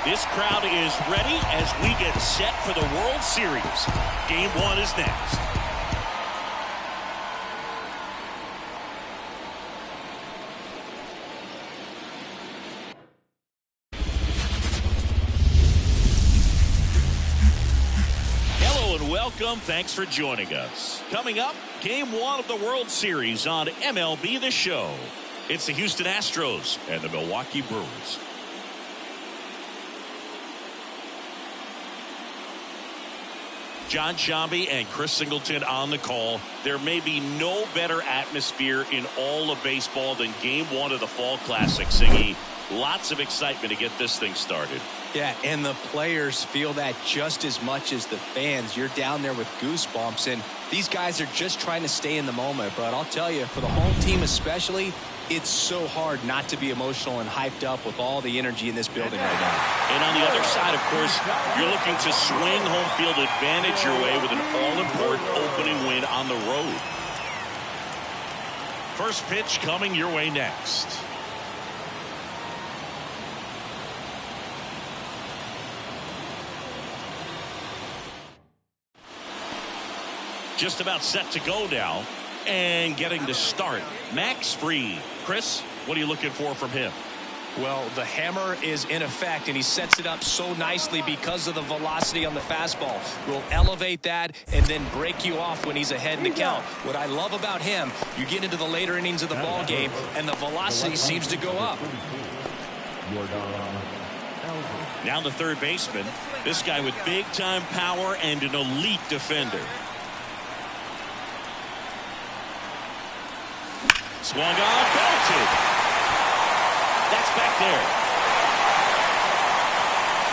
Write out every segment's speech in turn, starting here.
This crowd is ready as we get set for the World Series. Game 1 is next. Hello and welcome. Thanks for joining us. Coming up, Game 1 of the World Series on MLB The Show. It's the Houston Astros and the Milwaukee Brewers. John Shambi and Chris Singleton on the call. There may be no better atmosphere in all of baseball than Game 1 of the Fall Classic, Singy. Lots of excitement to get this thing started. Yeah, and the players feel that just as much as the fans. You're down there with goosebumps, and these guys are just trying to stay in the moment. But I'll tell you, for the home team especially, it's so hard not to be emotional and hyped up with all the energy in this building right now. And on the other side, of course, you're looking to swing home field advantage your way with an all-important opening win on the road. First pitch coming your way next. Just about set to go now. And getting to start, Max Fried. Chris, what are you looking for from him? Well, the hammer is in effect, and he sets it up so nicely because of the velocity on the fastball. Will elevate that and then break you off when he's ahead in the count. What I love about him, you get into the later innings of the ball game, and the velocity seems to go up. Now the third baseman. This guy with big-time power and an elite defender. Swung on, belted. That's back there.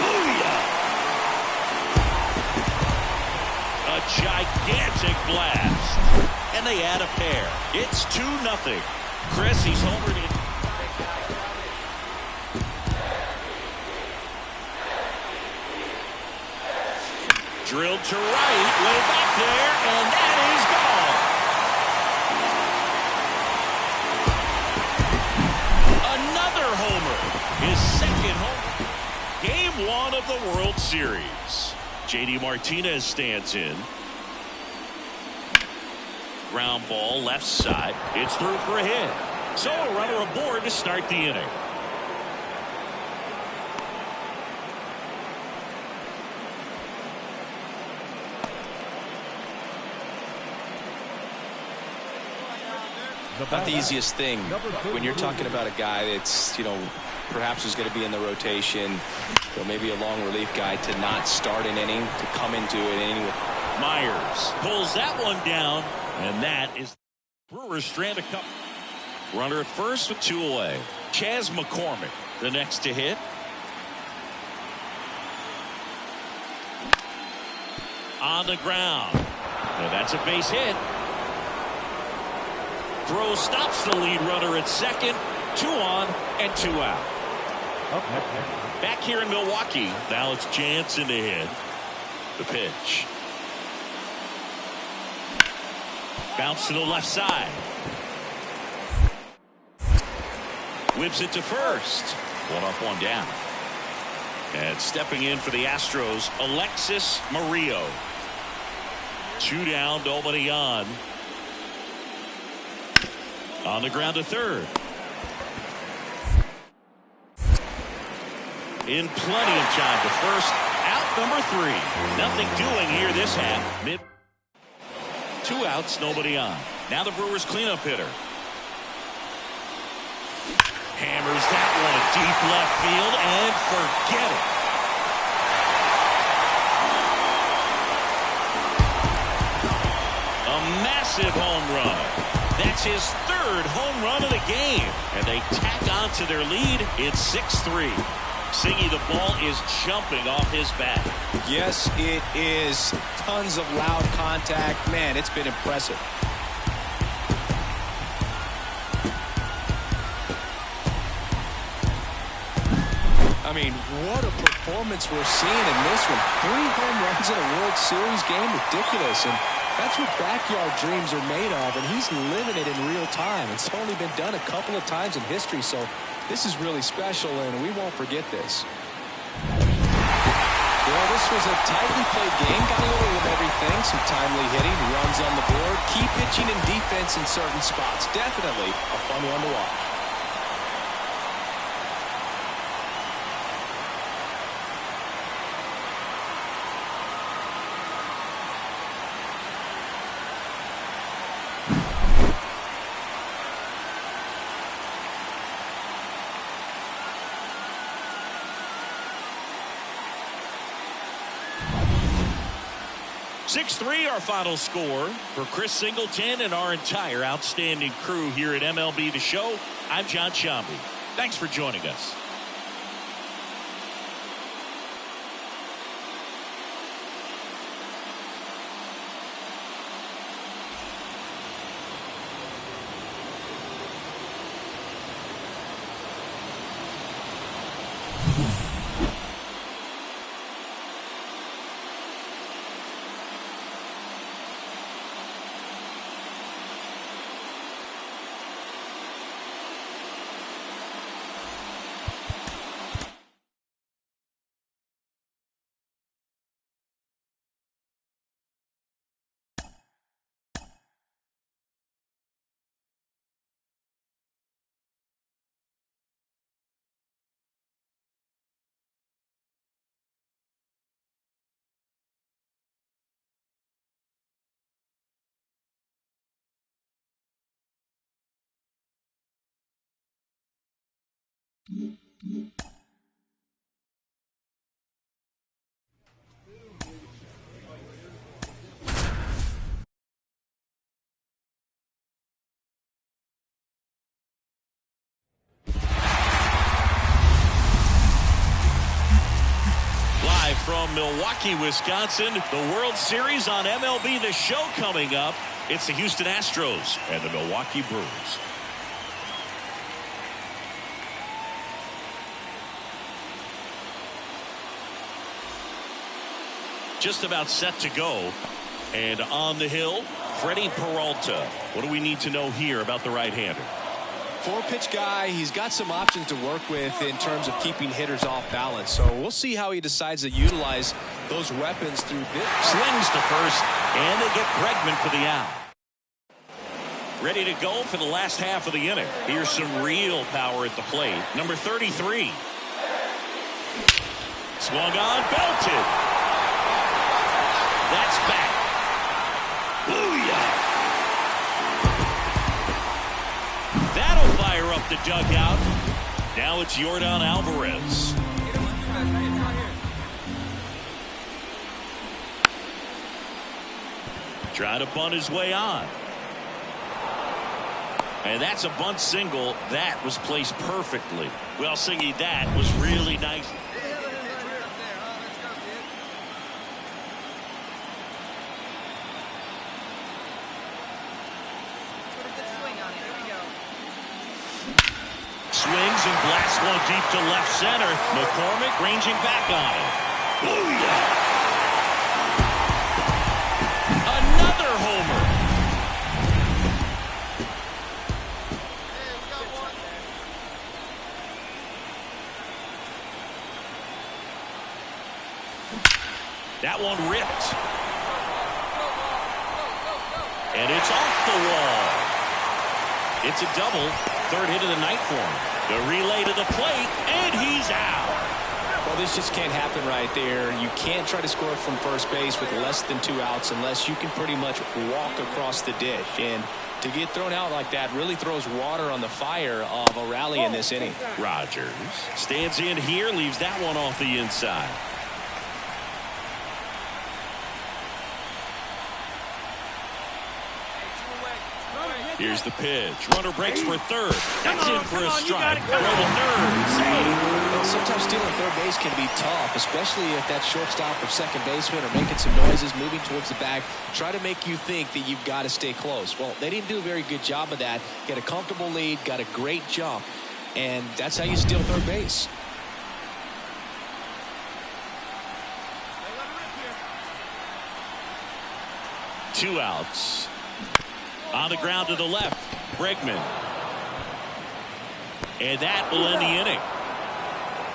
Booyah! A gigantic blast. And they add a pair. It's 2-0. Chris, he's homered in. Drilled to right, way back there, and that is gone. His second home. Game 1 of the World Series. J.D. Martinez stands in. Ground ball left side. It's through for a hit. So a runner aboard to start the inning. Not the easiest thing when you're talking about a guy that's, perhaps is going to be in the rotation, or maybe a long relief guy, to not start an inning, to come into an inning. Myers pulls that one down, and that is Brewers strand a couple. Runner at first with 2 away. Chas McCormick, the next to hit. On the ground. And that's a base hit. Throw stops the lead runner at second. 2 on and 2 out. Back here in Milwaukee, now it's Jansen to hit. The pitch. Bounce to the left side. Whips it to first. 1 up, 1 down. And stepping in for the Astros, Alexis Murillo. 2 down, nobody on. On the ground to third. In plenty of time to first. Out number 3. Nothing doing here this half. 2 outs, nobody on. Now the Brewers cleanup hitter. Hammers that one deep left field and forget it. A massive home run. That's his 3rd home run of the game. And they tack on to their lead. It's 6-3. Singy, the ball is jumping off his bat. Yes, it is. Tons of loud contact. Man, it's been impressive. I mean, what a performance we're seeing in this one. 3 home runs in a World Series game. Ridiculous. And that's what backyard dreams are made of. And he's living it in real time. It's only been done a couple of times in history. So this is really special, and we won't forget this. Well, this was a tightly played game. Got a little of everything. Some timely hitting, runs on the board, key pitching and defense in certain spots. Definitely a fun one to watch. Six-3 our final score. For Chris Singleton and our entire outstanding crew here at MLB The Show, I'm John Shambi. Thanks for joining us. Live from Milwaukee, Wisconsin, the World Series on MLB The Show coming up. It's the Houston Astros and the Milwaukee Brewers. Just about set to go. And on the hill, Freddie Peralta. What do we need to know here about the right-hander? 4-pitch guy. He's got some options to work with in terms of keeping hitters off balance. So we'll see how he decides to utilize those weapons through this. Swings to first, and they get Bregman for the out. Ready to go for the last half of the inning. Here's some real power at the plate. Number 33. Swung on, belted. That's back. Booyah! That'll fire up the dugout. Now it's Yordan Alvarez. Trying to bunt his way on. And that's a bunt single. That was placed perfectly. Well, Singy, that was really nice. Swings and blasts one deep to left center. McCormick ranging back on it. Booyah! Another homer. That one ripped. And it's off the wall. It's a double. Third hit of the night for him. The relay to the plate, and he's out. Well, this just can't happen right there. You can't try to score from first base with less than 2 outs unless you can pretty much walk across the dish. And to get thrown out like that really throws water on the fire of a rally in this inning. Rogers stands in here, leaves that one off the inside. Here's the pitch. Runner breaks for third. That's in for a strike. Throw to third. Save. Well, sometimes stealing third base can be tough, especially if that shortstop or second baseman are making some noises, moving towards the bag, try to make you think that you've got to stay close. Well, they didn't do a very good job of that. Get a comfortable lead, got a great jump, and that's how you steal third base. Two outs. On the ground to the left, Bregman. And that will end the inning.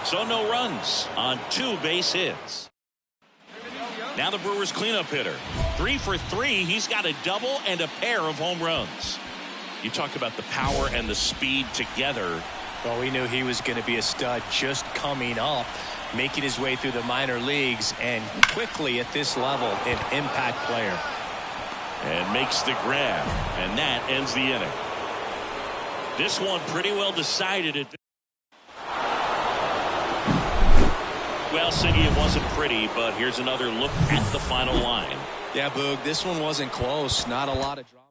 So no runs on 2 base hits. Now the Brewers cleanup hitter. 3 for 3. He's got a double and a pair of home runs. You talk about the power and the speed together. Well, we knew he was going to be a stud just coming up, making his way through the minor leagues, and quickly at this level, an impact player. And makes the grab, and that ends the inning. This one pretty well decided it. Well, Siggy, it wasn't pretty, but here's another look at the final line. Yeah, Boog, this one wasn't close. Not a lot of drama.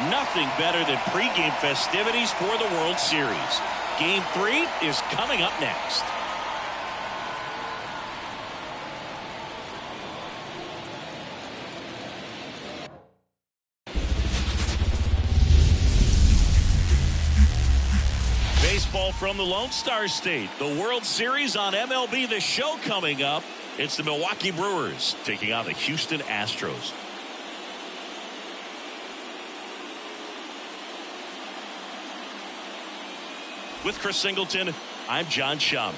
Nothing better than pregame festivities for the World Series. Game 3 is coming up next. Baseball from the Lone Star State. The World Series on MLB. The show coming up. It's the Milwaukee Brewers taking on the Houston Astros. With Chris Singleton, I'm John Shambi.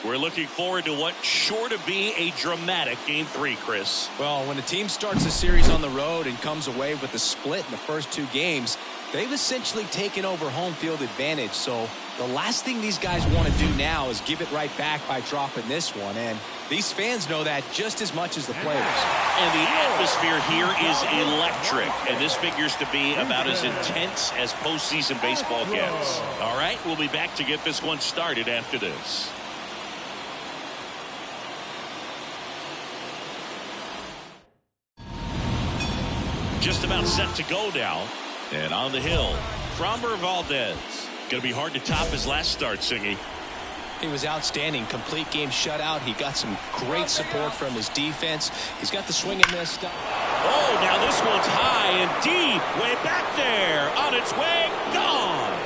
We're looking forward to what's sure to be a dramatic Game 3, Chris. Well, when a team starts a series on the road and comes away with a split in the first 2 games, they've essentially taken over home field advantage. So the last thing these guys want to do now is give it right back by dropping this one. And these fans know that just as much as the players. And the atmosphere here is electric. And this figures to be about as intense as postseason baseball gets. All right, we'll be back to get this one started after this. Just about set to go now. And on the hill, Framber Valdez. Going to be hard to top his last start, Singy. He was outstanding. Complete game shutout. He got some great support from his defense. He's got the swing and miss. Oh, now this one's high and deep. Way back there. On its way. Gone.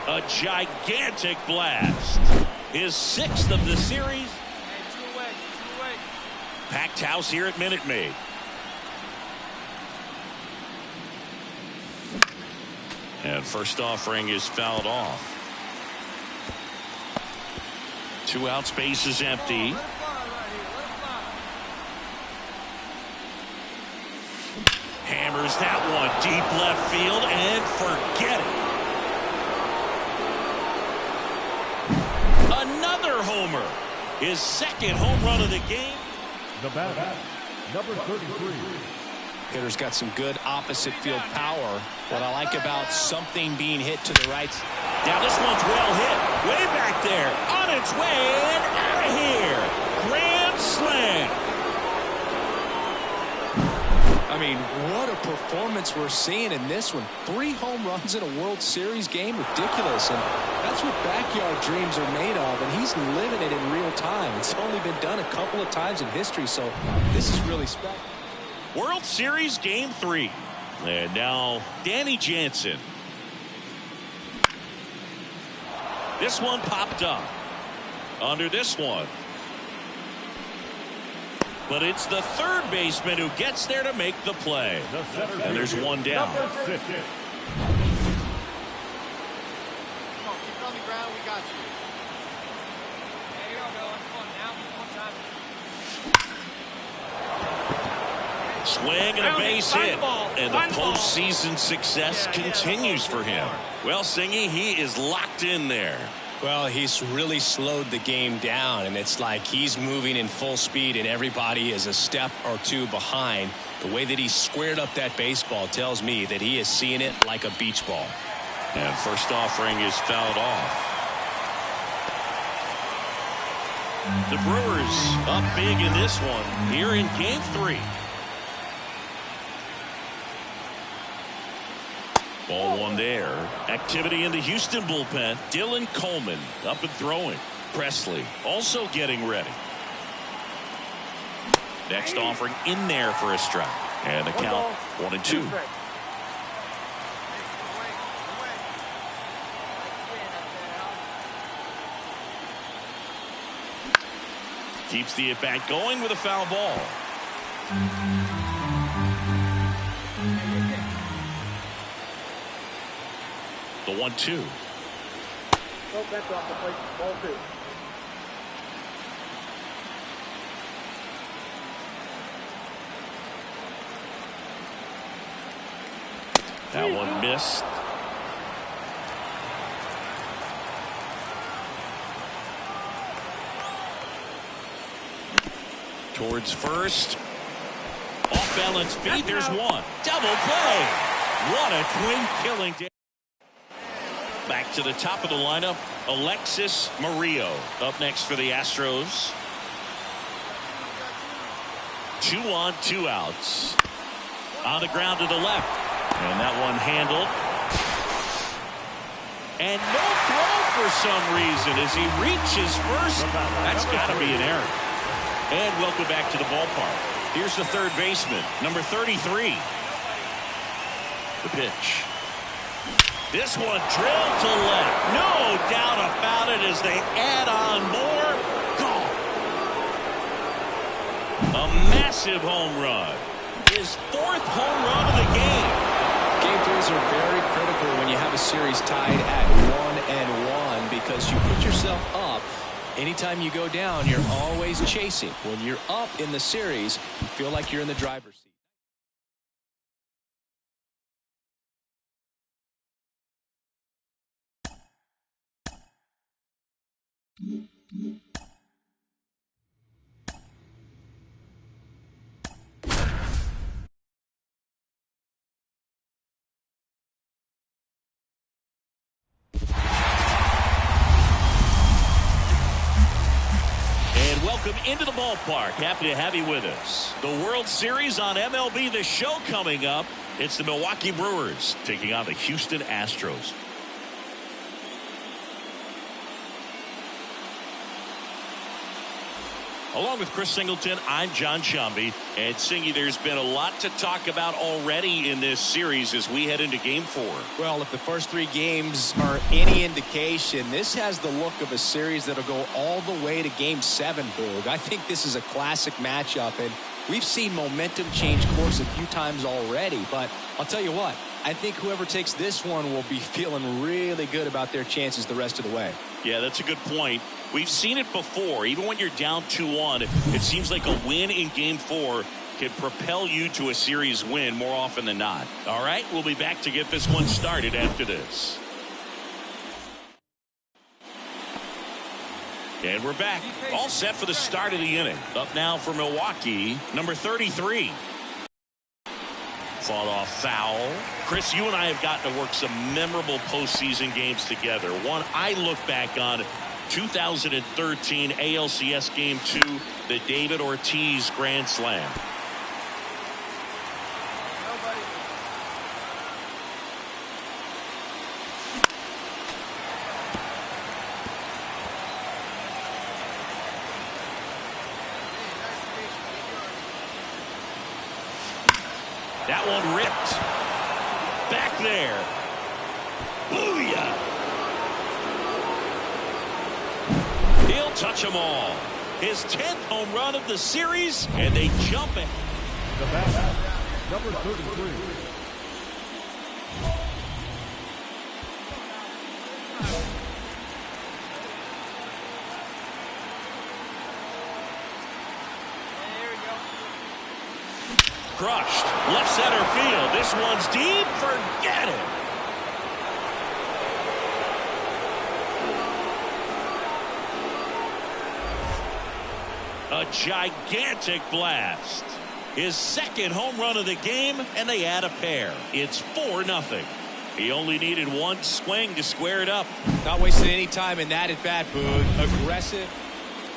A gigantic blast. His 6th of the series. Packed house here at Minute Maid. And first offering is fouled off. 2 outs, base is empty. Hammers that one deep left field and forget it. Another homer. His 2nd home run of the game. The batter, number 33. Hitter's got some good opposite field power. What I like about something being hit to the right. Now this one's well hit. Way back there. On its way and out of here. Grand slam. I mean, what a performance we're seeing in this one. 3 home runs in a World Series game. Ridiculous. And that's what backyard dreams are made of. And he's living it in real time. It's only been done a couple of times in history. So this is really special. World Series Game 3. And now Danny Jansen. This one popped up. Under this one. But it's the third baseman who gets there to make the play. And there's one down. Come on, keep on the ground. We got you. There you go, Dylan. Come on now. One time. Swing and a base hit. And the postseason success continues for him. Well, Singy, he is locked in there. Well, he's really slowed the game down, and it's like he's moving in full speed, and everybody is a step or two behind. The way that he squared up that baseball tells me that he is seeing it like a beach ball. And first offering is fouled off. The Brewers up big in this one here in Game 3. Ball one there. Activity in the Houston bullpen. Dylan Coleman up and throwing. Presley also getting ready. Next offering in there for a strike. And the count 1-2. Keeps the at-bat going with a foul ball. The 1-2. Oh, that's off the plate. Ball 2. That one missed. Towards first. Off balance feet. There's one. Double play. What a twin killing day. Back to the top of the lineup, Alexis Murillo up next for the Astros. 2 on, 2 outs. On the ground to the left. And that one handled. And no throw for some reason as he reaches first. That's got to be an error. And welcome back to the ballpark. Here's the third baseman, number 33. The pitch. This one drilled to left. No doubt about it as they add on more. Gone. A massive home run. His 4th home run of the game. Game 3s are very critical when you have a series tied at 1-1 because you put yourself up. Anytime you go down, you're always chasing. When you're up in the series, you feel like you're in the driver's seat. And welcome into the ballpark. Happy to have you with us. The World Series on MLB The Show coming up. It's the Milwaukee Brewers taking on the Houston Astros. Along with Chris Singleton, I'm John Shambi. And Singy, there's been a lot to talk about already in this series as we head into Game 4. Well, if the first 3 games are any indication, this has the look of a series that'll go all the way to Game 7, Boog. I think this is a classic matchup, and we've seen momentum change course a few times already. But I'll tell you what, I think whoever takes this one will be feeling really good about their chances the rest of the way. Yeah, that's a good point. We've seen it before. Even when you're down 2-1, it seems like a win in Game 4 can propel you to a series win more often than not. All right, we'll be back to get this one started after this. And we're back. All set for the start of the inning. Up now for Milwaukee, number 33. Fought off foul. Chris, you and I have gotten to work some memorable postseason games together. One I look back on, 2013 ALCS Game 2, the David Ortiz Grand Slam. That one ripped. Back there. Booyah. He'll touch them all. His 10th home run of the series, and they jump it. The batter, number 33. Crushed. Left center field. This one's deep. Forget it. A gigantic blast. His second home run of the game, and they add a pair. It's 4-0. He only needed one swing to square it up. Not wasting any time in that at bat, Boog. Aggressive.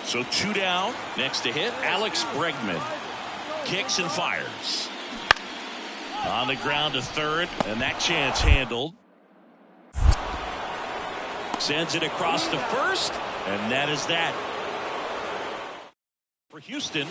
So 2 down. Next to hit, Alex Bregman. Kicks and fires. On the ground to third, and that chance handled. Sends it across to first, and that is that. For Houston.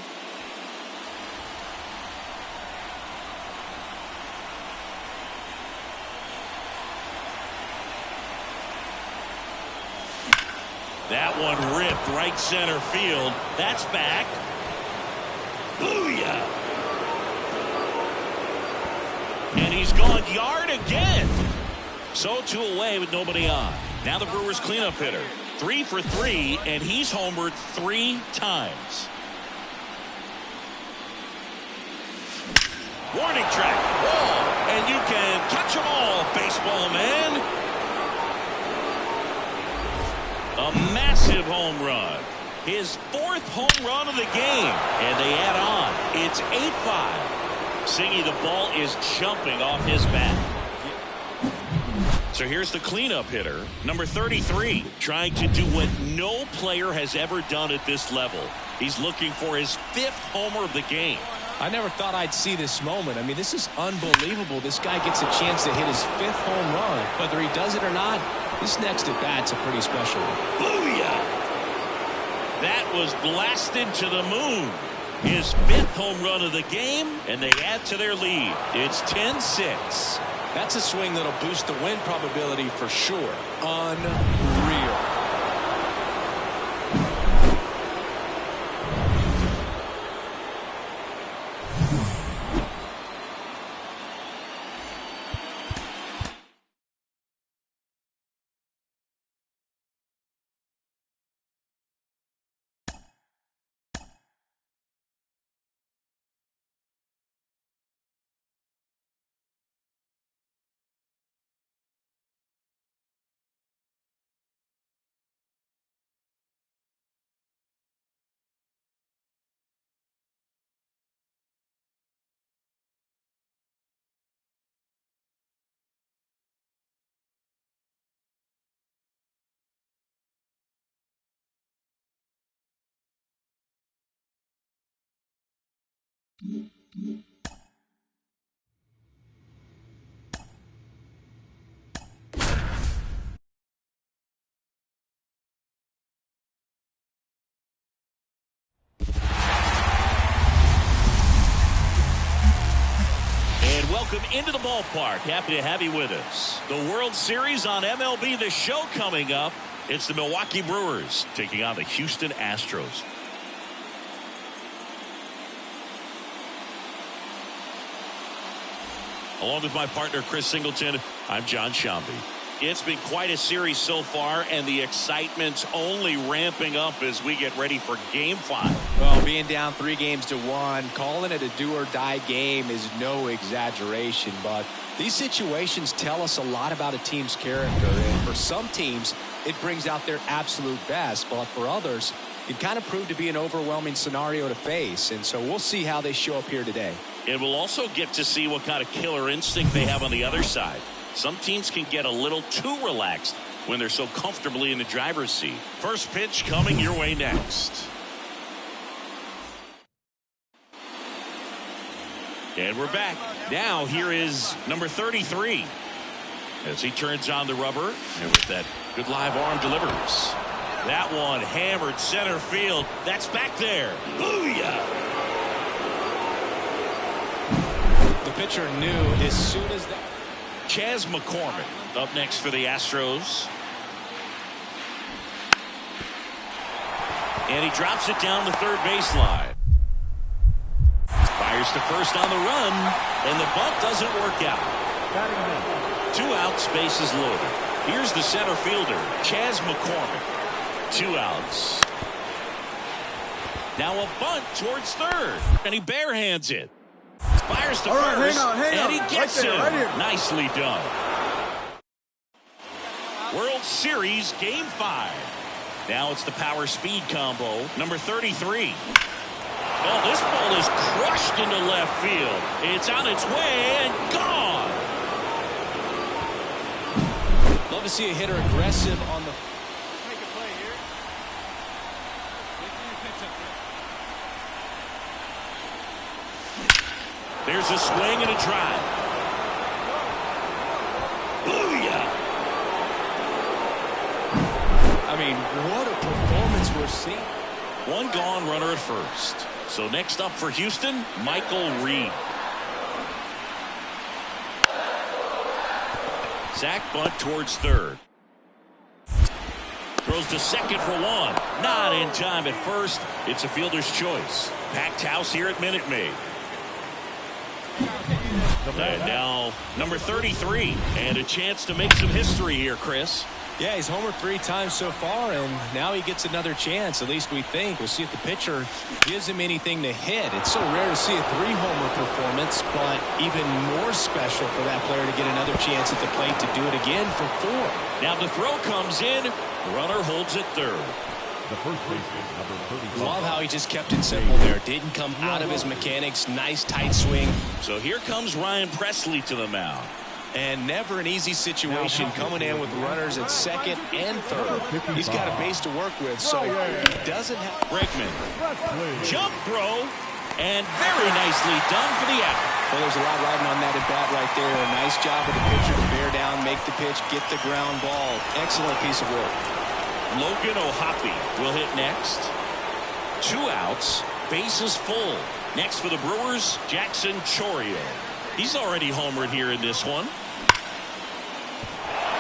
That one ripped right center field. That's back. Booyah! And he's gone yard again. So 2 away with nobody on. Now the Brewers cleanup hitter. 3 for 3, and he's homered 3 times. Warning track. Wall. And you can catch them all, baseball man. A massive home run. His 4th home run of the game. And they add on. It's 8-5. Singy, the ball is jumping off his bat. So here's the cleanup hitter, number 33, trying to do what no player has ever done at this level. He's looking for his 5th homer of the game. I never thought I'd see this moment. I mean, this is unbelievable. This guy gets a chance to hit his 5th home run. Whether he does it or not, this next at bat's a pretty special one. Booyah! That was blasted to the moon. His 5th home run of the game, and they add to their lead. It's 10-6. That's a swing that'll boost the win probability for sure. Unreal. Welcome into the ballpark. Happy to have you with us. The World Series on MLB The Show coming up. It's the Milwaukee Brewers taking on the Houston Astros. Along with my partner Chris Singleton, I'm John Shambi. It's been quite a series so far, and the excitement's only ramping up as we get ready for Game 5. Well, being down 3-1, calling it a do-or-die game is no exaggeration, but these situations tell us a lot about a team's character, and for some teams, it brings out their absolute best, but for others, it kind of proved to be an overwhelming scenario to face, and so we'll see how they show up here today. And we'll also get to see what kind of killer instinct they have on the other side. Some teams can get a little too relaxed when they're so comfortably in the driver's seat. First pitch coming your way next. And we're back. Now here is number 33. As he turns on the rubber, and with that good live arm delivers. That one hammered center field. That's back there. Booyah! The pitcher knew as soon as that. Chas McCormick up next for the Astros. And he drops it down the third baseline. Fires to first on the run, and the bunt doesn't work out. 2 outs, bases loaded. Here's the center fielder, Chas McCormick. 2 outs. Now a bunt towards third, and he barehands it. Fires to first, and he gets him. Nicely done. World Series Game 5. Now it's the power speed combo, number 33. Oh, this ball is crushed into left field. It's on its way and gone. Love to see a hitter aggressive on the. Make a play here. There's a swing and a drive. Booyah! I mean, what a performance we're seeing. 1 gone, runner at first. So next up for Houston, Michael Reed. Sack bunt towards third. Throws to second for 1. Not in time at first. It's a fielder's choice. Packed house here at Minute Maid. And now number 33, and a chance to make some history here, Chris. Yeah, he's homered 3 times so far, and now he gets another chance, at least we think. We'll see if the pitcher gives him anything to hit. It's so rare to see a 3-homer performance, but even more special for that player to get another chance at the plate to do it again for 4. Now the throw comes in. Runner holds it third. The first baseman, number 35. Love how he just kept it simple there. Didn't come out of his mechanics. Nice tight swing. So here comes Ryan Presley to the mound. And never an easy situation coming in with runners at second and third. He's got a base to work with, so he doesn't have. Bregman. Jump throw. And very nicely done for the out. Well, there's a lot riding on that at bat right there. A nice job of the pitcher to bear down, make the pitch, get the ground ball. Excellent piece of work. Logan O'Hoppe will hit next. 2 outs. Bases full. Next for the Brewers, Jackson Chourio. He's already homered here in this one.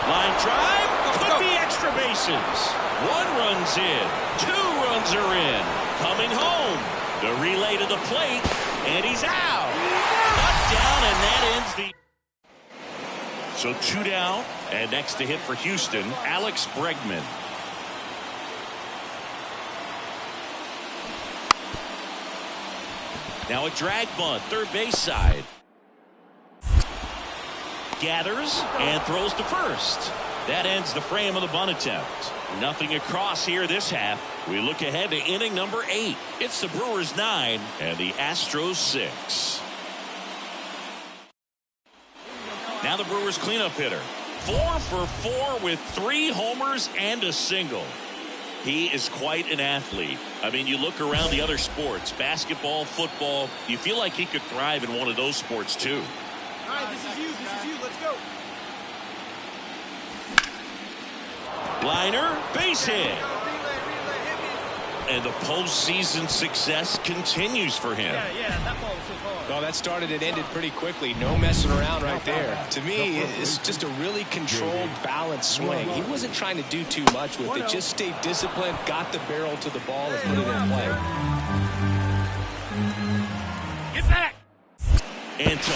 Line drive. Could be extra bases. 1 run's in. 2 runs are in. Coming home. The relay to the plate. And he's out. Up, down, and that ends the. So 2 down. And next to hit for Houston, Alex Bregman. Now a drag bunt, third base side. Gathers and throws to first. That ends the frame of the bunt attempt. Nothing across here this half. We look ahead to inning number 8. It's the Brewers 9 and the Astros 6. Now the Brewers cleanup hitter. 4 for 4 with 3 homers and a single. He is quite an athlete. I mean, you look around the other sports, basketball, football, you feel like he could thrive in one of those sports too. All right, this is you, let's go. Liner, base hit. Relay, hit me. And the postseason success continues for him. Yeah, that ball was so hard. Well, that started and ended pretty quickly. No messing around right there. To me, it's just a really controlled, balanced swing. He wasn't trying to do too much with it. Just stayed disciplined, got the barrel to the ball, and put it in play. Get back. Anto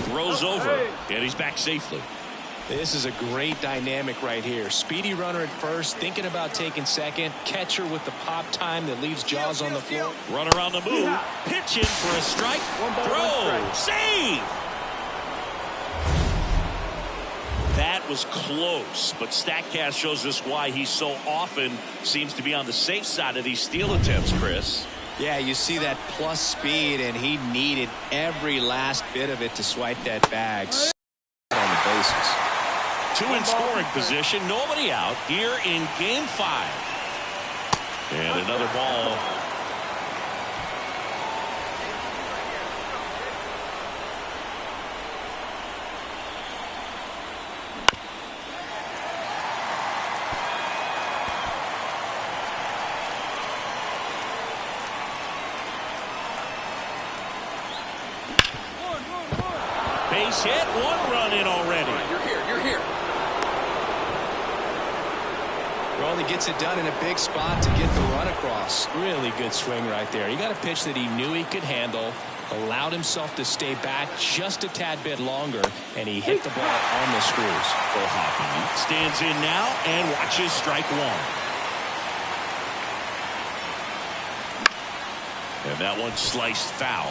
throws over, and he's back safely. This is a great dynamic right here. Speedy runner at first, thinking about taking second. Catcher with the pop time that leaves Jaws on the floor. Runner on the move. Pitch in for a strike. Throw. Save. That was close, but StatCast shows us why he so often seems to be on the safe side of these steal attempts, Chris. Yeah, you see that plus speed, and he needed every last bit of it to swipe that bag on the bases. 2 in scoring position, nobody out here in game 5. And another ball. base hit. 1 run in already. You're here. You're here. Well, he gets it done in a big spot to get the run across. Really good swing right there. He got a pitch that he knew he could handle, allowed himself to stay back just a tad bit longer, and he hit the ball on the screws. Hoppy stands in now and watches strike 1. And that one sliced foul.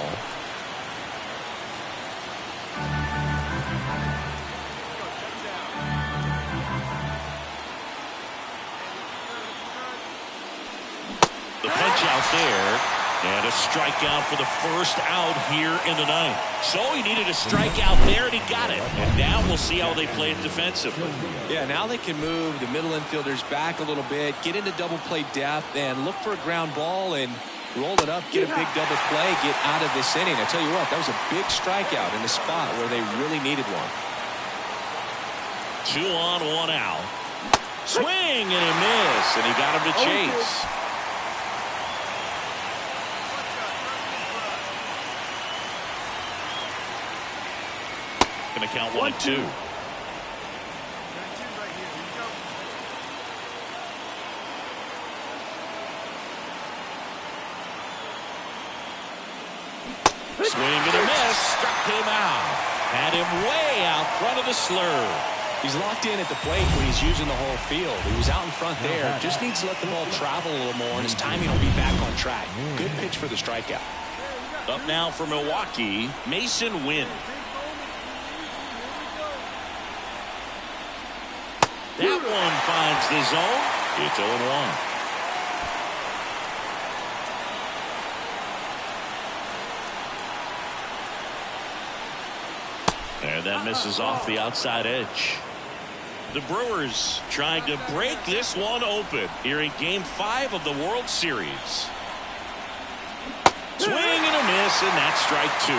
The punch out there. And a strikeout for the first out here in the ninth. So he needed a strikeout there, and he got it. And now we'll see how they play it defensively. Yeah, now they can move the middle infielders back a little bit, get into double play depth, and look for a ground ball and roll it up, get a big double play, get out of this inning. I tell you what, that was a big strikeout in a spot where they really needed one. 2 on, 1 out. Swing and a miss, and he got him to chase. Going to count 1 and 2. Swing and a miss. Struck him out. Had him way out front of the slur. He's locked in at the plate when he's using the whole field. He was out in front there. Just needs to let the ball travel a little more, and his timing will be back on track. Good pitch for the strikeout. Up now for Milwaukee, Mason Wynn. That one finds the zone. It's 0-1. And that misses off the outside edge. The Brewers trying to break this one open here in Game 5 of the World Series. Swing and a miss, and that's strike 2.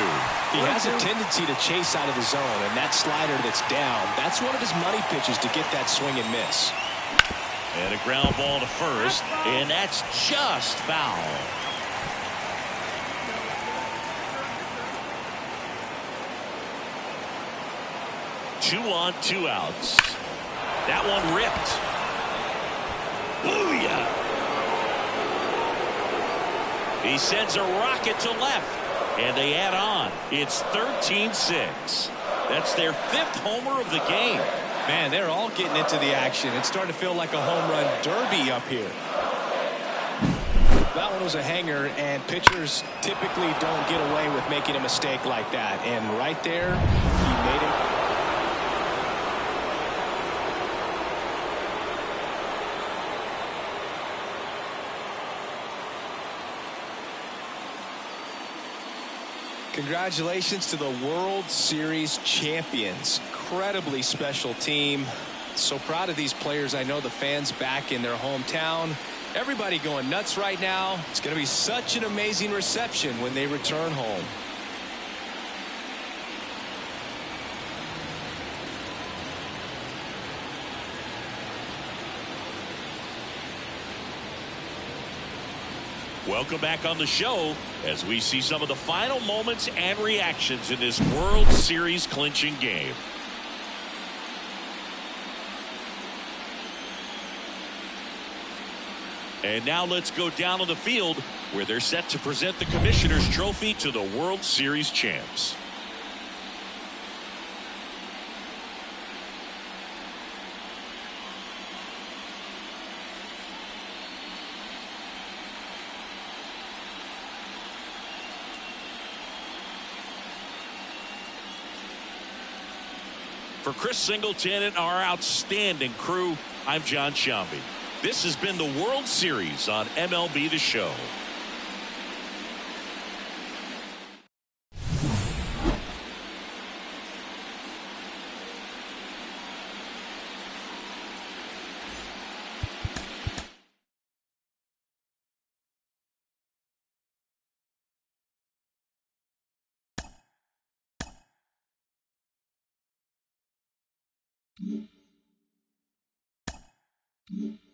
He has a tendency to chase out of the zone, and that slider that's down, that's one of his money pitches to get that swing and miss. And a ground ball to first, and that's just foul. Two on, 2 outs. That one ripped. Booyah! He sends a rocket to left, and they add on. It's 13-6. That's their 5th homer of the game. Man, they're all getting into the action. It's starting to feel like a home run derby up here. That one was a hanger, and pitchers typically don't get away with making a mistake like that. And right there, he made it. Congratulations to the World Series champions. Incredibly special team. So proud of these players. I know the fans back in their hometown. Everybody going nuts right now. It's going to be such an amazing reception when they return home. Welcome back on the show as we see some of the final moments and reactions in this World Series clinching game. And now let's go down on the field where they're set to present the Commissioner's Trophy to the World Series champs. For Chris Singleton and our outstanding crew, I'm John Shambi. This has been the World Series on MLB The Show. Mm-hmm.